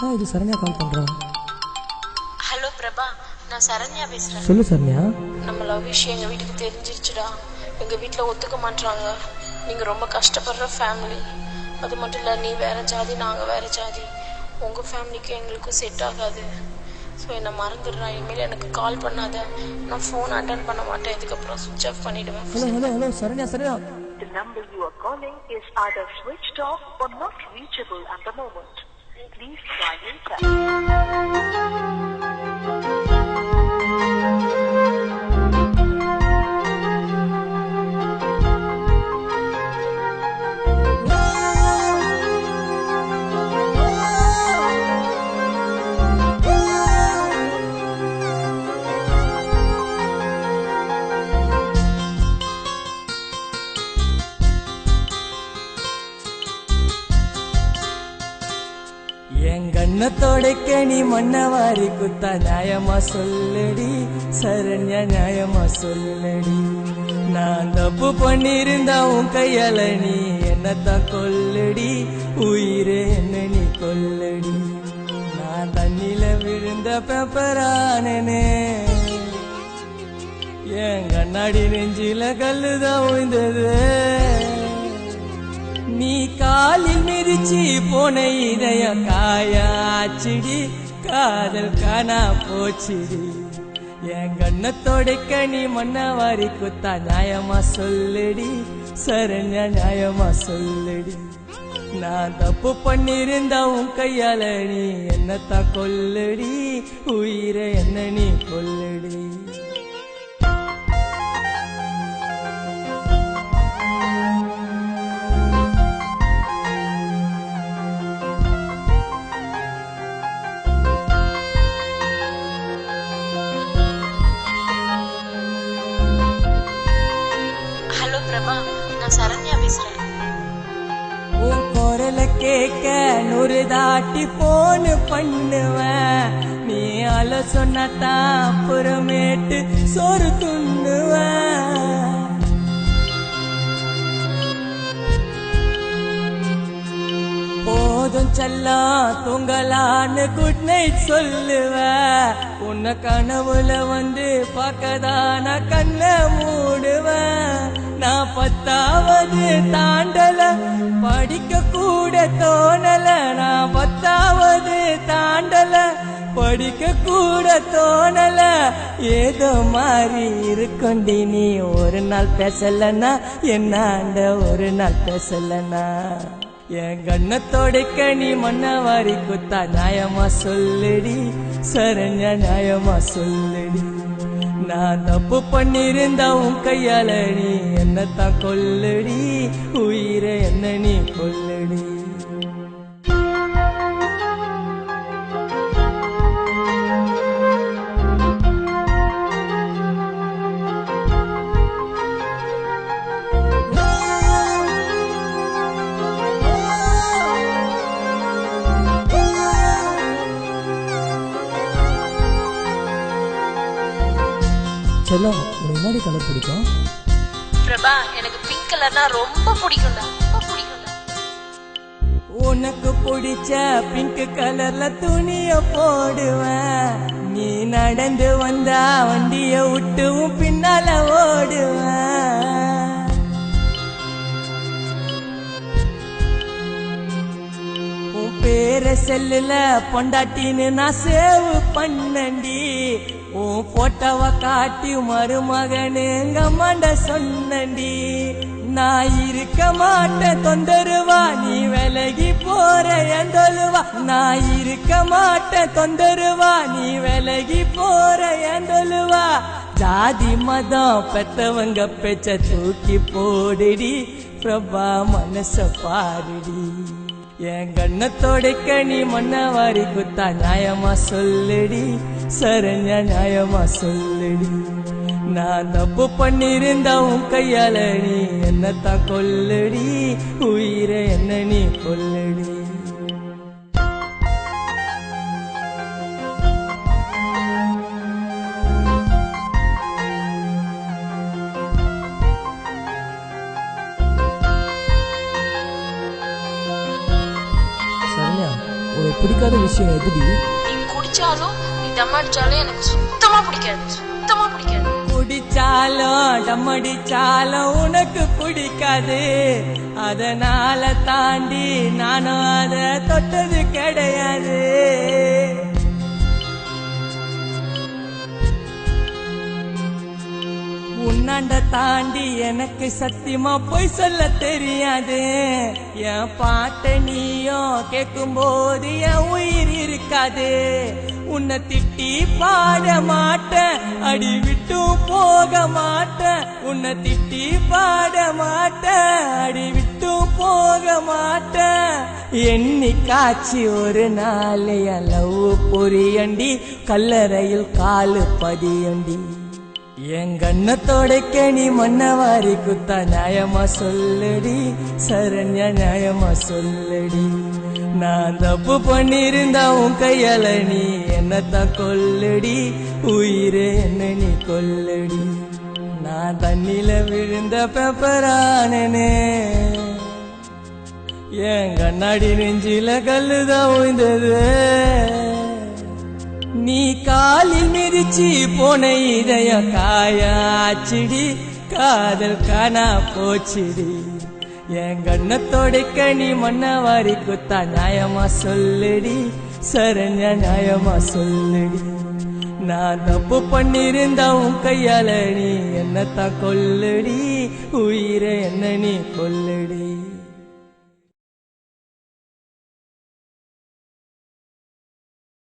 இது சரண்யா கால் பண்ணுறேன். ஹலோ பிரபா, நான் சரண்யா பேசுகிறேன். சொல்லு சரண்யா. நம்ம லவ் விஷயம் எங்கள் வீட்டுக்கு தெரிஞ்சிருச்சுடா. எங்கள் வீட்டில் ஒத்துக்க மாட்டாங்க. நீங்கள் ரொம்ப கஷ்டப்படுற ஃபேமிலி. அது மட்டும் இல்லை, நீ வேறு ஜாதி, நாங்கள் வேறு ஜாதி. உங்கள் ஃபேமிலிக்கும் எங்களுக்கும் செட் ஆகாது. ஸோ என்னை மறந்துடுறா. இனிமேல் எனக்கு கால் பண்ணாத. நான் ஃபோன் அட்டன் பண்ண மாட்டேன். இதுக்கப்புறம் சுவிட்ச் ஆஃப் பண்ணிவிடுவேன். Hello Saranya Saranya. The number you are calling is either switched off or not reachable at the moment. Please try later. எங்கண்ணத்தோடைக்க நீ மண்ணவாரி குத்தா நியாயமா சொல்லடி சரண்யா, நியாயமா சொல்லடி. நான் தப்பு பண்ணிருந்தா உன் கையால நீ என்னத்தான் கொல்லடி, உயிரே என்ன நீ கொல்லடி. நான் தண்ணில விழுந்த பேப்பரானே, என் கண்ணாடி நெஞ்சில கல்லுதான் உய்ந்தது. நீ காலில் மிதிச்சு போன இதயம் காயாச்சிடி, காதல் காணா போச்சிடி. என் கண்ணத்தோடைக்க நீ மண்ணவாரி குத்தா நியாயமா சொல்லடி சரண்யா, நியாயமா சொல்லடி. நான் தப்பு பண்ணிருந்தா உன் கையால நீ என்னத்தான் கொல்லடி, உயிரை என்ன நீ கொல்லடி. ஹலோ பிரபா, நான் சரண்யா பேசுகிறேன். உன் குரல கேட்க 100 தாட்டி போன் பண்ணுவேன். நீ அல சொன்னதான் அப்புறமேட்டு சோறு துண்ணுவேன். போதும் செல்லம் தூங்கலான்னு குட் நைட் சொல்லுவேன். உன்னை கனவுல வந்து பார்க்கதான கண்ண மூடுவேன். நான் 10வது தாண்டல, படிக்க கூட தோணல. நான் 10வது தாண்டல, படிக்க கூட தோணல. ஏதோ மாறி இருக்குண்டி நீ ஒரு நாள் பேசலனா, என்னாண்ட ஒரு நாள் பேசலனா. என் கண்ணத்தோடைக்க நீ மண்ணவாரி குத்தா நியாயமா சொல்லடி சரண்யா, நியாயமா சொல்லடி. நான் தப்பு பண்ணிருந்தா உன் கையால நீ என்னத்தான் கொல்லடி, உயிரை என்ன நீ கொல்லடி. செல்லம், உனக்கு என்னடி கலர் பிடிக்கும்? பிரபா, எனக்கு பிங்க் கலர்னா ரொம்ப பிடிக்கும்டா, ரொம்ப பிடிக்கும்டா. உனக்கு பிடிச்ச பிங்க் கலர்ல துணிய போடுவேன். நீ நடந்து வந்தா வண்டிய விட்டு உன் பின்னால ஓடுவேன். உன் பேர செல்லுல பொண்டாட்டின்னு நான் சேவ் பண்ணண்டி. உன் போட்டோவை காட்டி மருமகனுங்க மண்ட சொன்னண்டி. நான் இருக்க மாட்டேன் தொந்தருவா, நீ விலகி போற ஏந்தொழுவா. நான் இருக்க மாட்டேன் தொந்தருவா, நீ விலகி போற ஏந்தொழுவா. ஜாதி மதம் பெத்தவங்க பேச்ச தூக்கி போடுடி பிரபா, மனச பாருடி. என் கண்ணத்தோடைக்க நீ மண்ணவாரி குத்தா நியாயமா சொல்லடி சரண்யா, நியாயமா சொல்லடி. நான் தப்பு பண்ணிருந்தா உன் கையால நீ என்னத்தான் கொல்லடி, உயிரை என்ன நீ கொல்லடி. பிடிக்காத விஷயம் எதுடி? நீ குடிச்சாலும் நீ தம் அடிச்சாலும் எனக்கு சுத்தமா பிடிக்காது, சுத்தமா பிடிக்காது. குடிச்சாலும் டம்மடிச்சாலும் உனக்கு பிடிக்காது, அதனால தாண்டி நானும் அத தொட்டது கிடையாது. உன்னாண்ட தாண்டி எனக்கு சத்தியமா போய் சொல்ல தெரியாது. என் பாட்ட நீயும் கேட்கும் போது என் உயிர் இருக்காது. உன்னை திட்டி பாட மாட்டேன், அடி விட்டும் போக மாட்டேன். உன்னை திட்டி பாட மாட்டேன், அடி விட்டும் போக மாட்டேன். எண்ணி காட்சி ஒரு நாள் என் லவ் பொரியண்டி, கல்லறையில் காலு பதியண்டி. என் கண்ணத்தோடைக்க நீ மன்னவாரி குத்தா நியாயமா சொல்லடி, சரண்யா நியாயமா சொல்லடி. நான் தப்பு பண்ணிருந்தா உன் கையால நீ என்னத்தான் கொல்லடி, உயிரே என்ன நீ கொல்லடி. நான் தண்ணில விழுந்த பேப்பரானே, என் கண்ணாடி நெஞ்சில கல்லுதான் உய்ந்தது. நீ காலில் மிதிச்சு போன இதய காயாச்சிடி, காதல் காணா போச்சிடி. என் கண்ணத்தோடைக்க நீ மன்னவாரி குத்தா நியாயமா சொல்லடி, சரண்யா நியாயமா சொல்லடி. நான் தப்பு பண்ணிருந்தா உன் கையால நீ என்னத்தான் கொல்லடி, உயிரை என்ன நீ கொல்லடி.